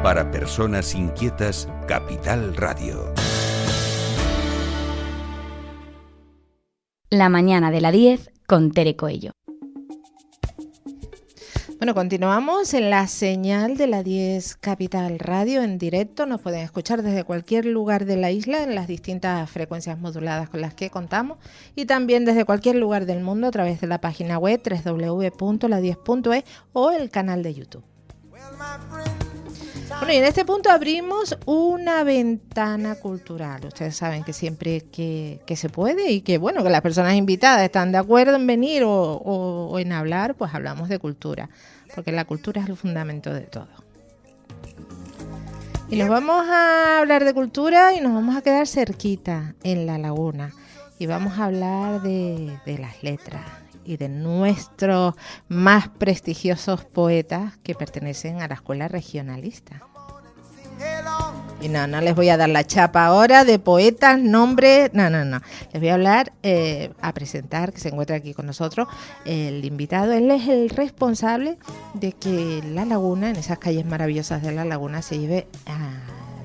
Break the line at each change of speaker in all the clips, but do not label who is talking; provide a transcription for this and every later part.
Para personas inquietas, Capital Radio.
La mañana de la 10 con Tere Coello.
Bueno, continuamos en la señal de la 10 Capital Radio en directo. Nos pueden escuchar desde cualquier lugar de la isla en las distintas frecuencias moduladas con las que contamos y también desde cualquier lugar del mundo a través de la página web www.la10.es o el canal de YouTube. Bueno, y en este punto abrimos una ventana cultural. Ustedes saben que siempre que se puede y que, bueno, que las personas invitadas están de acuerdo en venir o en hablar, pues hablamos de cultura, porque la cultura es el fundamento de todo. Y nos vamos a hablar de cultura y nos vamos a quedar cerquita en La Laguna y vamos a hablar de las letras y de nuestros más prestigiosos poetas que pertenecen a la escuela regionalista. Y no les voy a dar la chapa ahora de poetas, nombres, no. Les voy a hablar, a presentar, que se encuentra aquí con nosotros, el invitado. Él es el responsable de que La Laguna, en esas calles maravillosas de La Laguna, se lleve,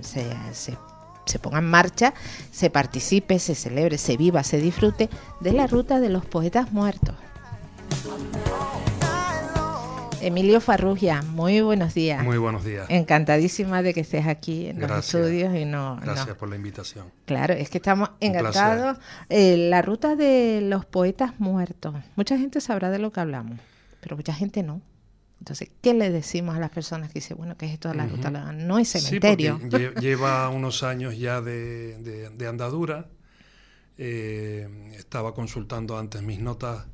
se ponga en marcha, se participe, se celebre, se viva, se disfrute de la ruta de los poetas muertos. Emilio Farrugia, muy buenos días.
Muy buenos días.
Encantadísima de que estés aquí en los estudios.
Gracias por la invitación.
Claro, es que estamos encantados. La ruta de los poetas muertos. Mucha gente sabrá de lo que hablamos, pero mucha gente no. Entonces, ¿qué le decimos a las personas que dicen, bueno, qué es esto de la ruta? No es cementerio.
Sí, porque lleva unos años ya de andadura. Estaba consultando antes mis notas.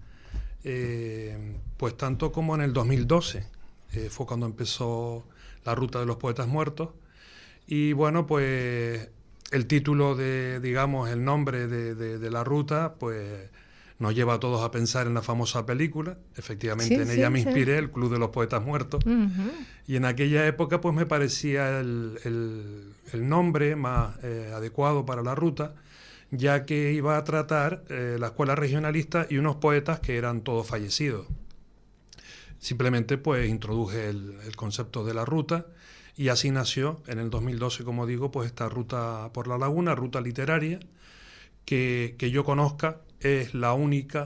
Pues tanto como en el 2012 fue cuando empezó la ruta de los poetas muertos y bueno, pues el título el nombre de la ruta pues nos lleva a todos a pensar en la famosa película. Efectivamente, en ella me inspiré, el Club de los Poetas Muertos. Y en aquella época pues me parecía el nombre más adecuado para la ruta, ya que iba a tratar la escuela regionalista y unos poetas que eran todos fallecidos. Simplemente pues introduje el concepto de la ruta y así nació en el 2012, como digo, pues esta ruta por La Laguna, ruta literaria, que yo conozca,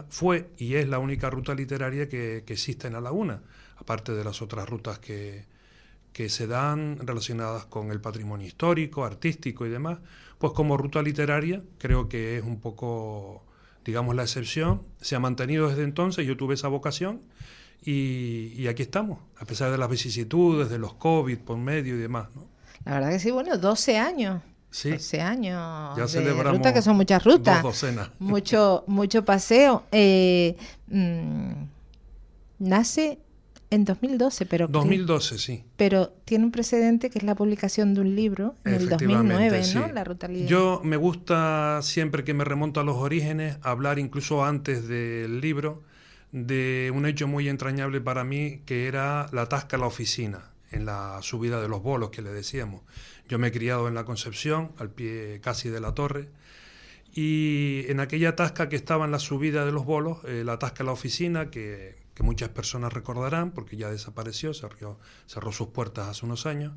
fue y es la única ruta literaria que existe en La Laguna, aparte de las otras rutas que se dan relacionadas con el patrimonio histórico, artístico y demás. Pues como ruta literaria creo que es un poco, digamos, la excepción. Se ha mantenido desde entonces, yo tuve esa vocación y aquí estamos, a pesar de las vicisitudes, de los COVID por medio y demás, ¿no?
La verdad que sí, bueno, 12 años.
Sí.
12 años
ya
de
celebramos
ruta, que son muchas rutas.
2 docenas.
Mucho paseo. Nace en 2012, pero
2012, sí.
Pero tiene un precedente que es la publicación de un libro en el 2009,
sí.
¿no? La ruta literaria.
Yo me gusta, siempre que me remonto a los orígenes, hablar incluso antes del libro de un hecho muy entrañable para mí, que era la tasca a la oficina, en la subida de los bolos que le decíamos. Yo me he criado en la Concepción, al pie casi de la torre, y en aquella tasca que estaba en la subida de los bolos, la tasca a la oficina, que muchas personas recordarán, porque ya desapareció, cerró sus puertas hace unos años.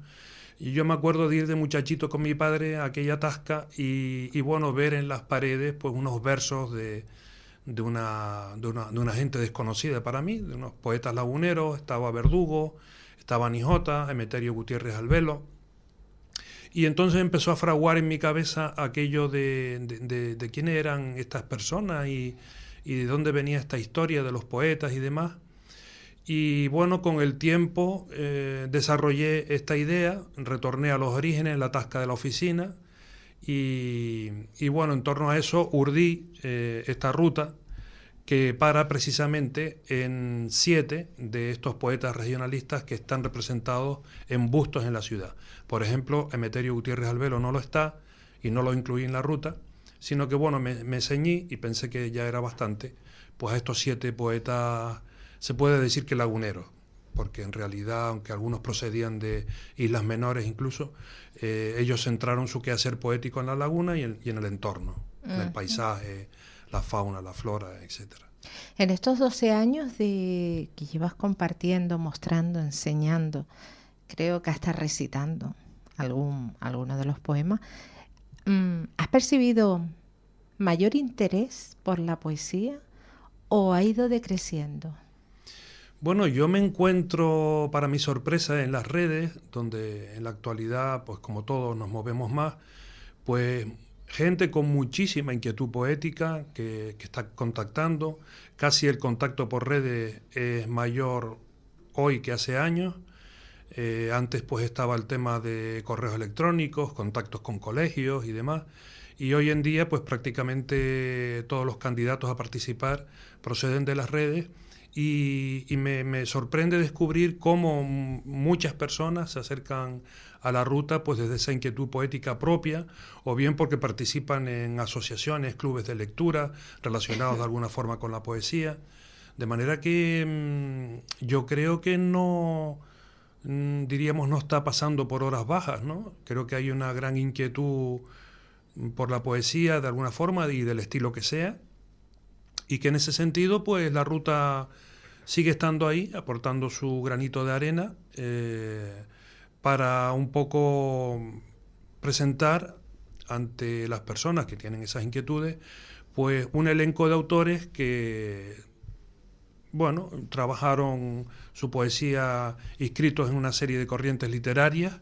Y yo me acuerdo de ir de muchachito con mi padre a aquella tasca y bueno, ver en las paredes pues unos versos de una gente desconocida para mí, de unos poetas laguneros. Estaba Verdugo, estaba Nijota, Emeterio Gutiérrez Albelo. Y entonces empezó a fraguar en mi cabeza aquello de quiénes eran estas personas y de dónde venía esta historia de los poetas y demás. Y bueno, con el tiempo desarrollé esta idea, retorné a los orígenes, la tasca de la oficina, y bueno, en torno a eso urdí esta ruta que para precisamente en 7 de estos poetas regionalistas que están representados en bustos en la ciudad. Por ejemplo, Emeterio Gutiérrez Albelo no lo está y no lo incluí en la ruta, sino que bueno, me ceñí y pensé que ya era bastante, pues a estos 7 poetas, se puede decir que laguneros, porque en realidad, aunque algunos procedían de islas menores incluso, ellos centraron su quehacer poético en la laguna y en el entorno, en el paisaje, la fauna, la flora, etcétera.
En estos 12 años que llevas compartiendo, mostrando, enseñando, creo que hasta recitando alguno de los poemas. ¿Has percibido mayor interés por la poesía o ha ido decreciendo?
Bueno, yo me encuentro, para mi sorpresa, en las redes, donde en la actualidad, pues como todos nos movemos más, pues gente con muchísima inquietud poética que está contactando. Casi el contacto por redes es mayor hoy que hace años. Antes pues estaba el tema de correos electrónicos, contactos con colegios y demás. Y hoy en día pues prácticamente todos los candidatos a participar proceden de las redes. Y me sorprende descubrir cómo muchas personas se acercan a la ruta pues desde esa inquietud poética propia, o bien porque participan en asociaciones, clubes de lectura relacionados de alguna forma con la poesía. De manera que yo creo que no, diríamos, no está pasando por horas bajas, ¿no? Creo que hay una gran inquietud por la poesía de alguna forma y del estilo que sea. Y que en ese sentido, pues la ruta sigue estando ahí, aportando su granito de arena para un poco presentar ante las personas que tienen esas inquietudes, pues un elenco de autores que, bueno, trabajaron su poesía inscritos en una serie de corrientes literarias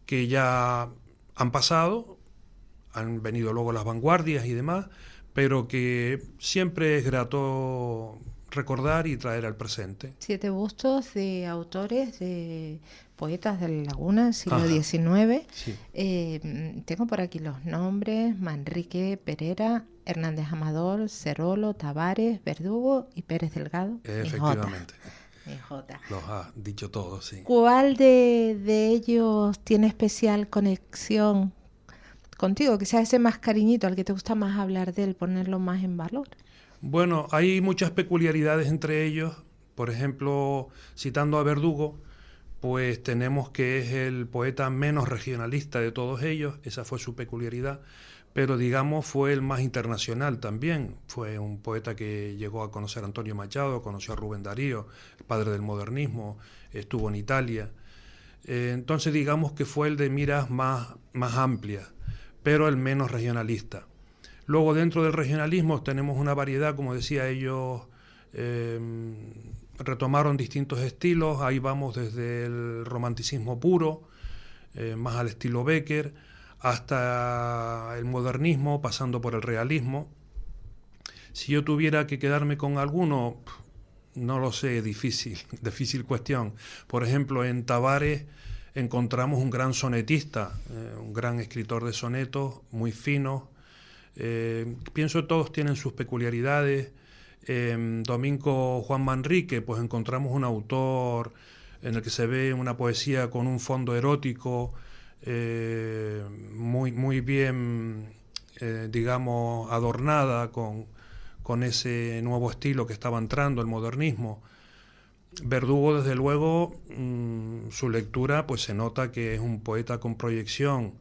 que ya han pasado, han venido luego las vanguardias y demás, pero que siempre es grato recordar y traer al presente.
7 bustos de autores, de poetas de la Laguna, siglo XIX.
Sí.
Tengo por aquí los nombres: Manrique Perera, Hernández Amador, Cerolo, Tavares, Verdugo y Pérez Delgado.
Efectivamente.
Mijota.
Los has dicho todos, sí.
¿Cuál de ellos tiene especial conexión contigo? Que sea ese más cariñito, al que te gusta más hablar de él, ponerlo más en valor.
Bueno, hay muchas peculiaridades entre ellos. Por ejemplo, citando a Verdugo, pues tenemos que es el poeta menos regionalista de todos ellos, esa fue su peculiaridad, pero digamos fue el más internacional también. Fue un poeta que llegó a conocer a Antonio Machado, conoció a Rubén Darío, el padre del modernismo, estuvo en Italia. Entonces digamos que fue el de miras más amplias, pero el menos regionalista. Luego dentro del regionalismo tenemos una variedad, como decía, ellos retomaron distintos estilos, ahí vamos desde el romanticismo puro, más al estilo Bécquer, hasta el modernismo, pasando por el realismo. Si yo tuviera que quedarme con alguno, no lo sé, difícil cuestión. Por ejemplo, en Tavares encontramos un gran sonetista, un gran escritor de sonetos, muy finos. Pienso que todos tienen sus peculiaridades. Domingo Juan Manrique, pues encontramos un autor en el que se ve una poesía con un fondo erótico, muy bien, digamos, adornada con ese nuevo estilo que estaba entrando, el modernismo. Verdugo, desde luego, su lectura, pues se nota que es un poeta con proyección.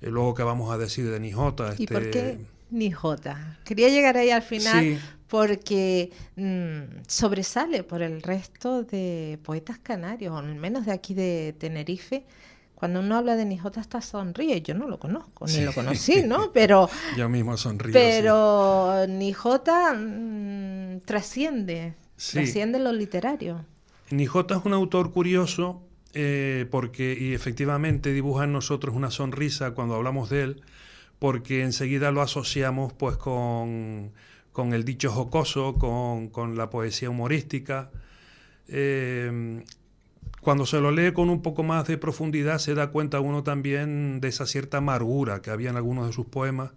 Luego, ¿qué vamos a decir de Nijota?
¿Y por qué Nijota? Quería llegar ahí al final, sí, porque sobresale por el resto de poetas canarios, o al menos de aquí de Tenerife. Cuando uno habla de Nijota hasta sonríe. Yo no lo conozco, ni lo conocí, ¿no? Pero
yo mismo sonrío.
Pero sí. Nijota trasciende lo literario.
Nijota es un autor curioso, porque y efectivamente dibuja en nosotros una sonrisa cuando hablamos de él, porque enseguida lo asociamos pues con el dicho jocoso, con la poesía humorística. Cuando se lo lee con un poco más de profundidad se da cuenta uno también de esa cierta amargura que había en algunos de sus poemas,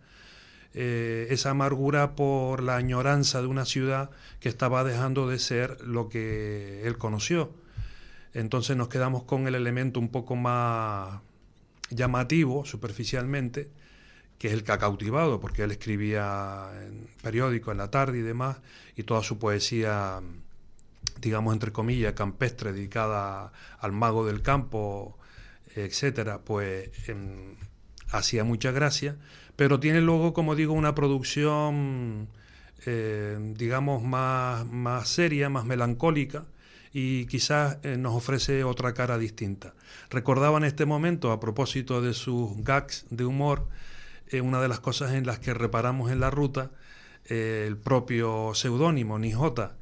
esa amargura por la añoranza de una ciudad que estaba dejando de ser lo que él conoció. Entonces nos quedamos con el elemento un poco más llamativo, superficialmente, que es el que ha cautivado, porque él escribía en periódicos en la tarde y demás, y toda su poesía, digamos, entre comillas, campestre, dedicada al mago del campo, etcétera, pues hacía mucha gracia, pero tiene luego, como digo, una producción, digamos, más seria, más melancólica, y quizás nos ofrece otra cara distinta. Recordaba en este momento, a propósito de sus gags de humor, una de las cosas en las que reparamos en la ruta, el propio seudónimo, Nijota.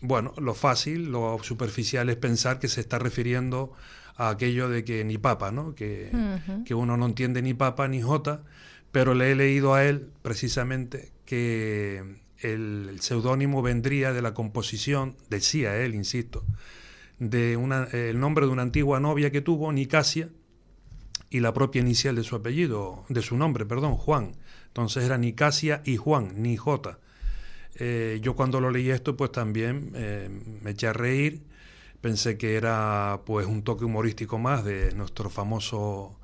Bueno, lo fácil, lo superficial es pensar que se está refiriendo a aquello de que ni papa, ¿no? Que uno no entiende ni papa ni jota, pero le he leído a él precisamente que el seudónimo vendría de la composición, decía él, insisto, de el nombre de una antigua novia que tuvo, Nicasia, y la propia inicial de su apellido, de su nombre, perdón, Juan. Entonces era Nicasia y Juan, ni Jota. Yo cuando lo leí esto, pues también me eché a reír, pensé que era pues un toque humorístico más de nuestro famoso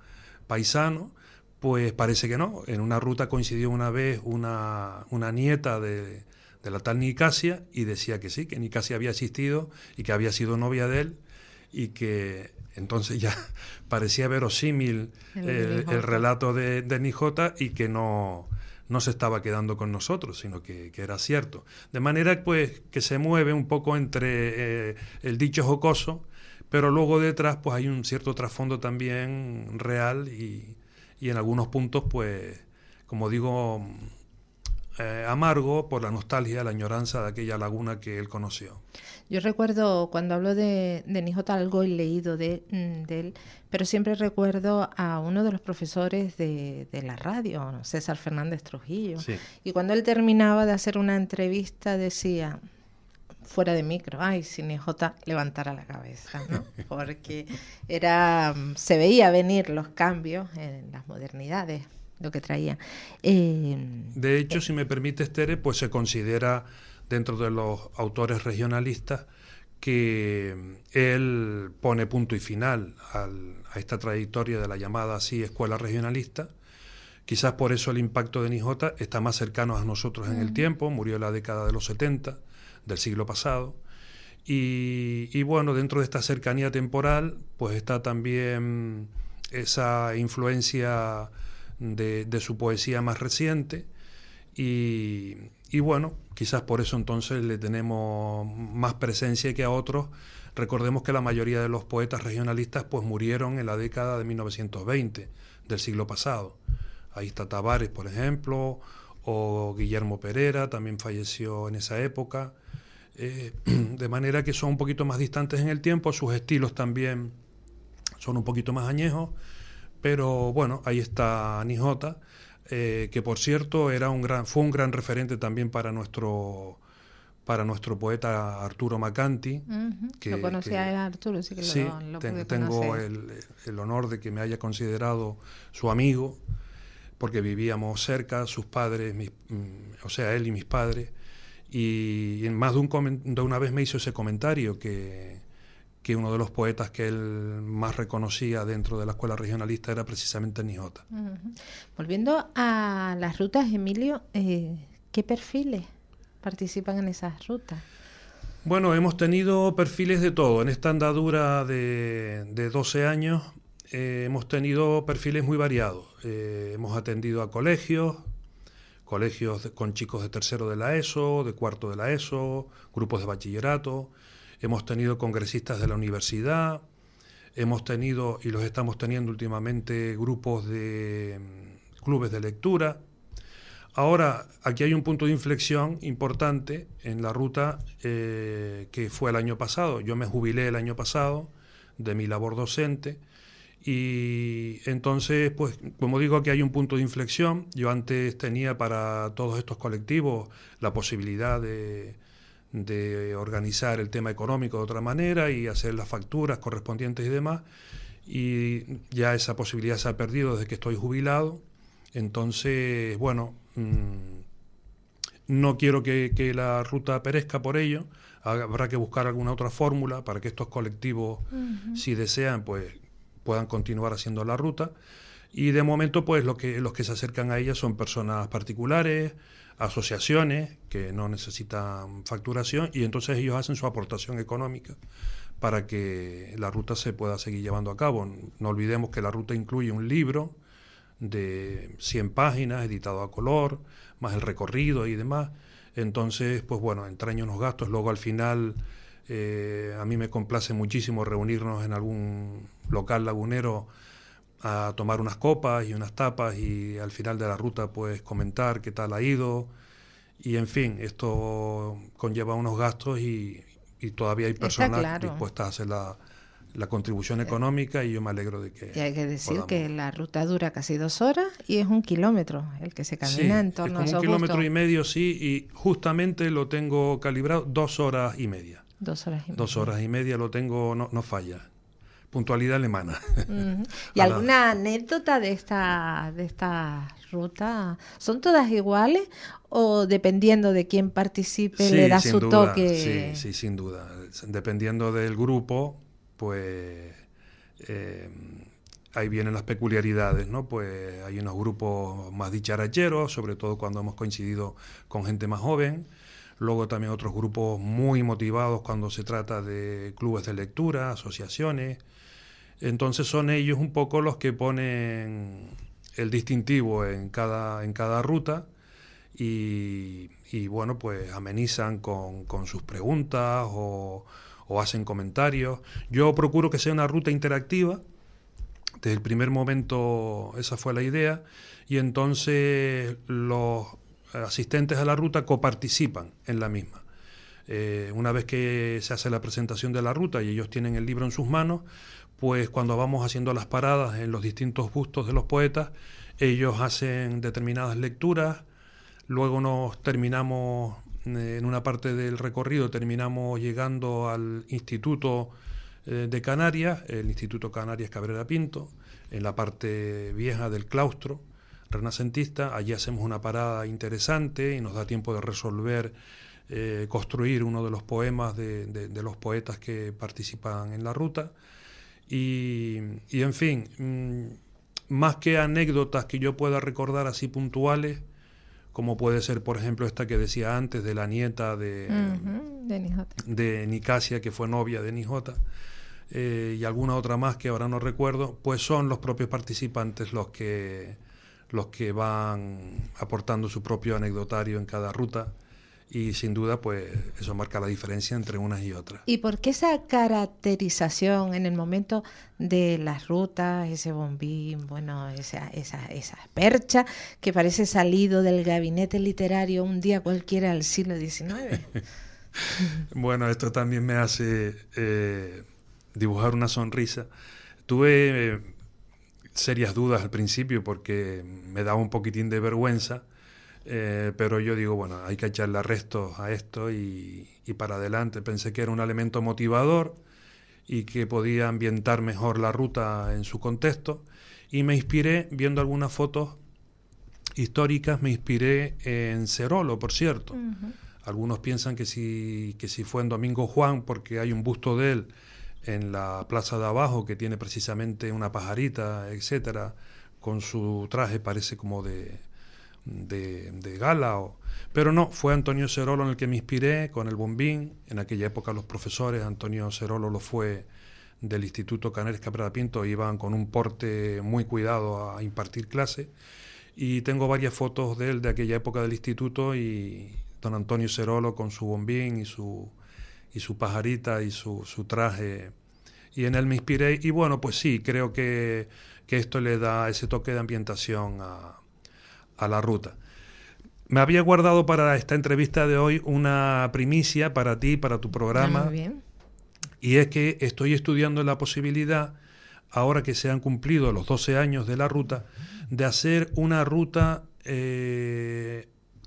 paisano. Pues parece que no. En una ruta coincidió una vez una nieta de la tal Nicasia y decía que sí, que Nicasia había existido y que había sido novia de él y que entonces ya parecía verosímil el relato de Nijota y que no se estaba quedando con nosotros, sino que era cierto. De manera pues que se mueve un poco entre el dicho jocoso, pero luego detrás pues hay un cierto trasfondo también real y en algunos puntos, pues, como digo, amargo por la nostalgia, la añoranza de aquella laguna que él conoció.
Yo recuerdo, cuando hablo de Nijota, algo he leído de él, pero siempre recuerdo a uno de los profesores de la radio, César Fernández Trujillo,
Sí.
Y cuando él terminaba de hacer una entrevista decía, fuera de micro, ay, si Nijota levantara la cabeza, ¿no? Porque se veía venir los cambios en las modernidades, lo que traía.
De hecho, si me permite, Tere, pues se considera dentro de los autores regionalistas que él pone punto y final a esta trayectoria de la llamada así escuela regionalista. Quizás por eso el impacto de Nijota está más cercano a nosotros en el tiempo, murió en la década de los 70 del siglo pasado, y bueno, dentro de esta cercanía temporal pues está también esa influencia de su poesía más reciente y bueno, quizás por eso entonces le tenemos más presencia que a otros. Recordemos que la mayoría de los poetas regionalistas pues murieron en la década de 1920 del siglo pasado. Ahí está Tavares, por ejemplo, o Guillermo Perera, también falleció en esa época. De manera que son un poquito más distantes en el tiempo, sus estilos también son un poquito más añejos, pero bueno, ahí está Nijota, que por cierto fue un gran referente también para nuestro poeta Arturo Macanti.
Lo conocía a Arturo, sí que
sí,
lo pude
tengo
conocer.
el honor de que me haya considerado su amigo, porque vivíamos cerca, sus padres, o sea, él y mis padres, y en más de una vez me hizo ese comentario que uno de los poetas que él más reconocía dentro de la escuela regionalista era precisamente Nijota.
Volviendo a las rutas, Emilio, ¿qué perfiles participan en esas rutas?
Bueno, hemos tenido perfiles de todo. En esta andadura de 12 años hemos tenido perfiles muy variados. Hemos atendido a colegios con chicos de tercero de la ESO, de cuarto de la ESO, grupos de bachillerato. Hemos tenido congresistas de la universidad, hemos tenido, y los estamos teniendo últimamente, grupos de clubes de lectura. Ahora, aquí hay un punto de inflexión importante en la ruta que fue el año pasado. Yo me jubilé el año pasado de mi labor docente y entonces, pues, como digo, aquí hay un punto de inflexión. Yo antes tenía para todos estos colectivos la posibilidad de organizar el tema económico de otra manera y hacer las facturas correspondientes y demás, y ya esa posibilidad se ha perdido desde que estoy jubilado. Entonces, bueno, no quiero que la ruta perezca por ello. Habrá que buscar alguna otra fórmula para que estos colectivos, si desean, pues puedan continuar haciendo la ruta. Y de momento, pues los que se acercan a ella son personas particulares, asociaciones que no necesitan facturación, y entonces ellos hacen su aportación económica para que la ruta se pueda seguir llevando a cabo. No olvidemos que la ruta incluye un libro de 100 páginas editado a color, más el recorrido y demás. Entonces, pues bueno, entraña unos gastos. Luego al final, a mí me complace muchísimo reunirnos en algún local lagunero a tomar unas copas y unas tapas y al final de la ruta pues comentar qué tal ha ido. Y en fin, esto conlleva unos gastos y todavía hay personas dispuestas a hacer la contribución económica, y yo me alegro de que...
Y hay que decir
podamos.
que la ruta dura casi 2 horas y es 1 kilómetro el que se camina en torno a
es
esos
como 1,5
gustos.
kilómetros, sí, y justamente lo tengo calibrado 2 horas y media.
2 horas y media.
2 horas y media lo tengo, no falla. Puntualidad alemana.
Uh-huh. ¿Y alguna anécdota de esta ruta? ¿Son todas iguales o dependiendo de quién participe le da su toque?
Sí, sin duda. Dependiendo del grupo, pues ahí vienen las peculiaridades, ¿no? Pues hay unos grupos más dicharacheros, sobre todo cuando hemos coincidido con gente más joven. Luego también otros grupos muy motivados cuando se trata de clubes de lectura, asociaciones. Entonces son ellos un poco los que ponen el distintivo en cada ruta y bueno, pues amenizan con sus preguntas o hacen comentarios. Yo procuro que sea una ruta interactiva. Desde el primer momento esa fue la idea, y entonces los asistentes a la ruta coparticipan en la misma. Una vez que se hace la presentación de la ruta y ellos tienen el libro en sus manos, pues cuando vamos haciendo las paradas en los distintos bustos de los poetas, ellos hacen determinadas lecturas, luego nos terminamos, en una parte del recorrido, terminamos llegando al Instituto de Canarias, el Instituto Canarias Cabrera Pinto, en la parte vieja del claustro renacentista. Allí hacemos una parada interesante y nos da tiempo de resolver, construir uno de los poemas de los poetas que participan en la ruta. Y en fin, más que anécdotas que yo pueda recordar así puntuales, como puede ser, por ejemplo, esta que decía antes de la nieta de Nicasia, que fue novia de Nijota, y alguna otra más que ahora no recuerdo, pues son los propios participantes los que van aportando su propio anecdotario en cada ruta. Y sin duda, pues eso marca la diferencia entre unas y otras.
¿Y por qué esa caracterización en el momento de las rutas, ese bombín, bueno, esa percha que parece salido del gabinete literario un día cualquiera del siglo XIX?
Bueno, esto también me hace dibujar una sonrisa. Tuve serias dudas al principio porque me daba un poquitín de vergüenza. Pero yo digo, bueno, hay que echarle arrestos a esto y para adelante. Pensé que era un elemento motivador y que podía ambientar mejor la ruta en su contexto, y me inspiré, viendo algunas fotos históricas, me inspiré en Cerolo, por cierto. Uh-huh. Algunos piensan que si fue en Domingo Juan, porque hay un busto de él en la plaza de abajo que tiene precisamente una pajarita, etcétera, con su traje, parece como de gala, pero no, fue Antonio Cerolo en el que me inspiré con el bombín. En aquella época los profesores, Antonio Cerolo lo fue del Instituto Canarias Cabrera Pinto, iban con un porte muy cuidado a impartir clase, y tengo varias fotos de él de aquella época del instituto, y don Antonio Cerolo con su bombín y su pajarita y su traje, y en él me inspiré. Y bueno, pues sí, creo que esto le da ese toque de ambientación a la ruta. Me había guardado para esta entrevista de hoy una primicia para ti, para tu programa.
Muy bien.
Y es que estoy estudiando la posibilidad, ahora que se han cumplido los 12 años de la ruta, de hacer una ruta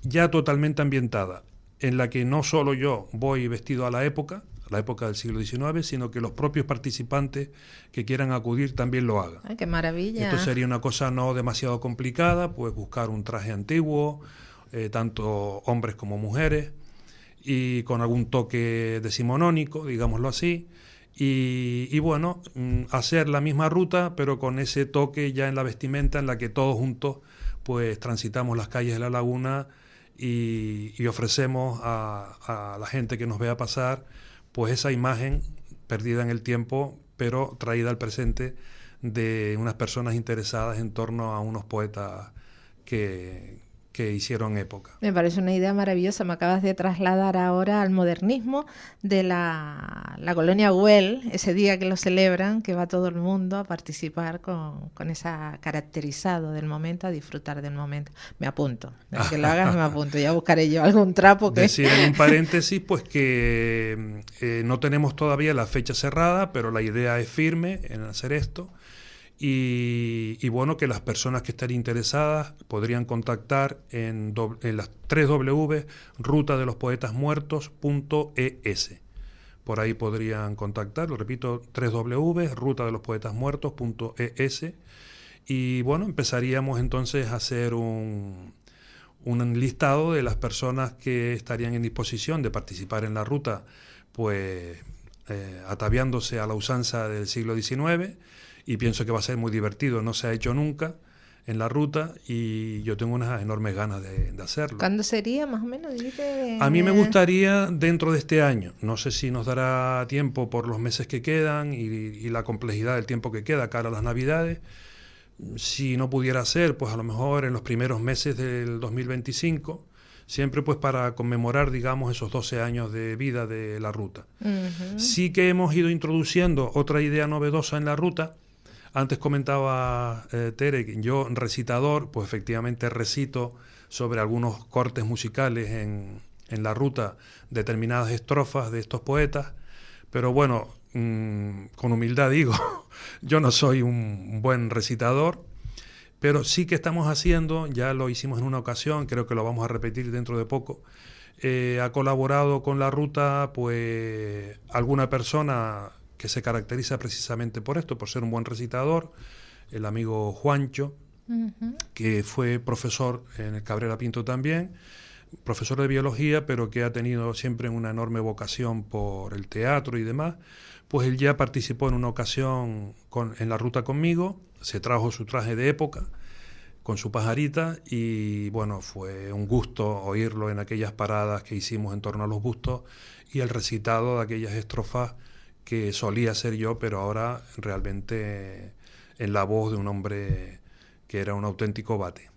ya totalmente ambientada, en la que no solo yo voy vestido a la época del siglo XIX, sino que los propios participantes que quieran acudir también lo hagan.
¡Ay, qué maravilla!
Esto sería una cosa no demasiado complicada, pues buscar un traje antiguo, tanto hombres como mujeres, y con algún toque decimonónico, digámoslo así, y bueno, hacer la misma ruta, pero con ese toque ya en la vestimenta, en la que todos juntos pues transitamos las calles de la laguna y ofrecemos a la gente que nos vea pasar pues esa imagen perdida en el tiempo, pero traída al presente, de unas personas interesadas en torno a unos poetas que que hicieron época.
Me parece una idea maravillosa. Me acabas de trasladar ahora al modernismo de la colonia Güell, ese día que lo celebran, que va todo el mundo a participar con esa caracterizado del momento, a disfrutar del momento. Me apunto. Desde que lo hagas me apunto. Ya buscaré yo algún trapo que...
Decir en un paréntesis, pues que no tenemos todavía la fecha cerrada, pero la idea es firme en hacer esto. Y bueno, que las personas que estén interesadas podrían contactar en las www.rutadelospoetasmuertos.es. Por ahí podrían contactar, lo repito, www.rutadelospoetasmuertos.es. Y bueno, empezaríamos entonces a hacer un listado de las personas que estarían en disposición de participar en la ruta, pues ataviándose a la usanza del siglo XIX. Y pienso que va a ser muy divertido, no se ha hecho nunca en la ruta y yo tengo unas enormes ganas de hacerlo.
¿Cuándo sería más o menos?
A mí me gustaría dentro de este año, no sé si nos dará tiempo por los meses que quedan y la complejidad del tiempo que queda cara a las Navidades. Si no pudiera ser, pues a lo mejor en los primeros meses del 2025, siempre pues para conmemorar, digamos, esos 12 años de vida de la ruta. Uh-huh. Sí que hemos ido introduciendo otra idea novedosa en la ruta. Antes comentaba Tere, que yo recitador, pues efectivamente recito sobre algunos cortes musicales en la ruta determinadas estrofas de estos poetas, pero bueno, con humildad digo, yo no soy un buen recitador, pero sí que estamos haciendo, ya lo hicimos en una ocasión, creo que lo vamos a repetir dentro de poco, ha colaborado con la ruta pues alguna persona que se caracteriza precisamente por esto, por ser un buen recitador, el amigo Juancho, uh-huh, que fue profesor en el Cabrera Pinto también, profesor de biología, pero que ha tenido siempre una enorme vocación por el teatro y demás. Pues él ya participó en una ocasión en la ruta conmigo, se trajo su traje de época con su pajarita y bueno, fue un gusto oírlo en aquellas paradas que hicimos en torno a los bustos y el recitado de aquellas estrofas que solía ser yo, pero ahora realmente en la voz de un hombre que era un auténtico bate.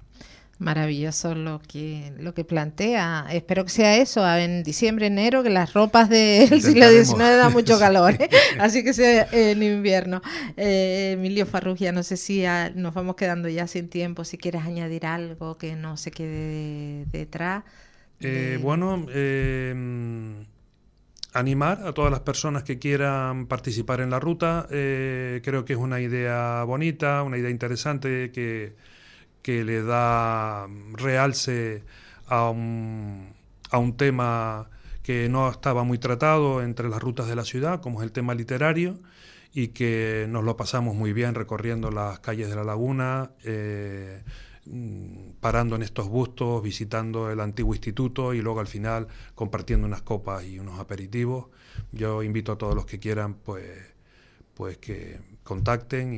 Maravilloso lo que plantea. Espero que sea eso, en diciembre, enero, que las ropas del siglo XIX dan mucho calor, ¿eh? Así que sea en invierno. Emilio Farrugia, no sé si nos vamos quedando ya sin tiempo, si quieres añadir algo que no se quede detrás.
Bueno, animar a todas las personas que quieran participar en la ruta. Creo que es una idea bonita, una idea interesante que le da realce a un tema que no estaba muy tratado entre las rutas de la ciudad, como es el tema literario, y que nos lo pasamos muy bien recorriendo las calles de la laguna, parando en estos bustos, visitando el antiguo instituto y luego al final compartiendo unas copas y unos aperitivos. Yo invito a todos los que quieran pues que contacten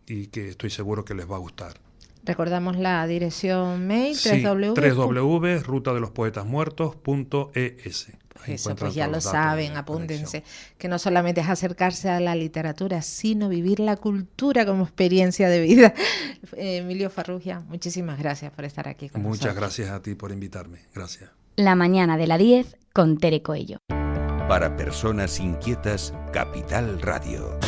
y que estoy seguro que les va a gustar.
Recordamos la dirección mail,
sí, www.rutadelospoetasmuertos.es.
Eso, pues ya lo saben, apúntense, que no solamente es acercarse a la literatura, sino vivir la cultura como experiencia de vida. Emilio Farrugia, muchísimas gracias por estar aquí con nosotros.
Muchas gracias a ti por invitarme, gracias.
La mañana de la 10 con Tere Coello.
Para personas inquietas, Capital Radio.